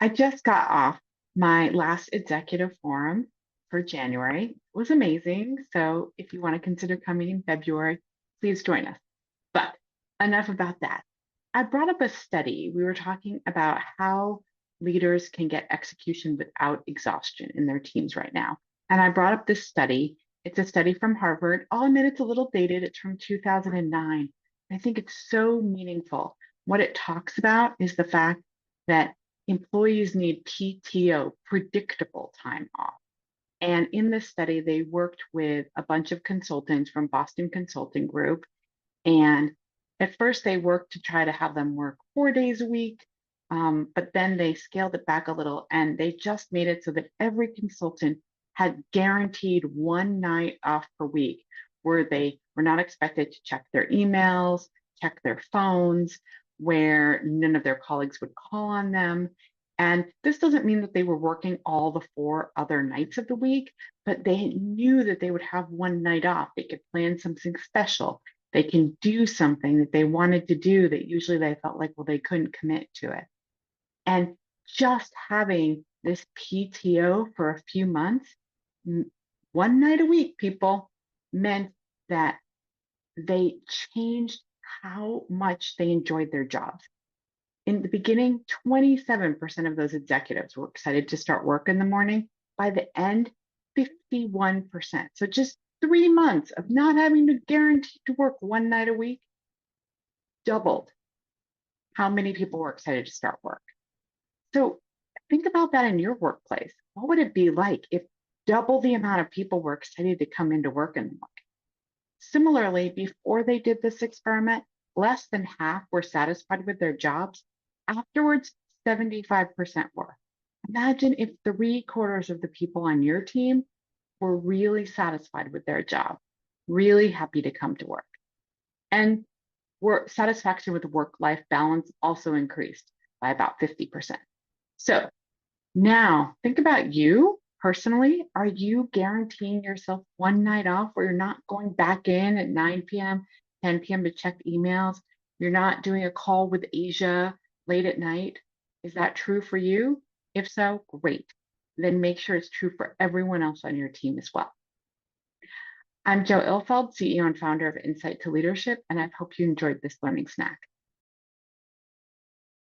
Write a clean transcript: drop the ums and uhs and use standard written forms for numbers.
I just got off my last executive forum for January. It was amazing. So if you want to consider coming in February, please join us. But enough about that. I brought up a study. We were talking about how leaders can get execution without exhaustion in their teams right now. And I brought up this study. It's a study from Harvard. I'll admit it's a little dated. It's from 2009. I think it's so meaningful. What it talks about is the fact that employees need PTO, predictable time off. And in this study, they worked with a bunch of consultants from Boston Consulting Group. And at first, they worked to try to have them work 4 days a week. But then they scaled it back a little and they just made it so that every consultant had guaranteed one night off per week where they were not expected to check their emails, check their phones, where none of their colleagues would call on them. And this doesn't mean that they were working all the 4 other nights of the week, but they knew that they would have one night off. They could plan something special. They can do something that they wanted to do that usually they felt like, well, they couldn't commit to it. And just having this PTO for a few months, one night a week, people, meant that they changed how much they enjoyed their jobs. In the beginning, 27% of those executives were excited to start work in the morning. By the end, 51%. So just 3 months of not having to guarantee to work one night a week doubled how many people were excited to start work. So think about that in your workplace. What would it be like if double the amount of people were excited to come into work in the morning? Similarly, before they did this experiment, less than half were satisfied with their jobs. Afterwards, 75% were. Imagine if 3/4 of the people on your team were really satisfied with their job, really happy to come to work. And work satisfaction with work-life balance also increased by about 50%. So now think about you personally. Are you guaranteeing yourself one night off where you're not going back in at 9 p.m., 10 p.m. to check emails? You're not doing a call with Asia late at night. Is that true for you? If so, great. Then make sure it's true for everyone else on your team as well. I'm Jo Ilfeld, CEO and founder of Insight to Leadership, and I hope you enjoyed this learning snack.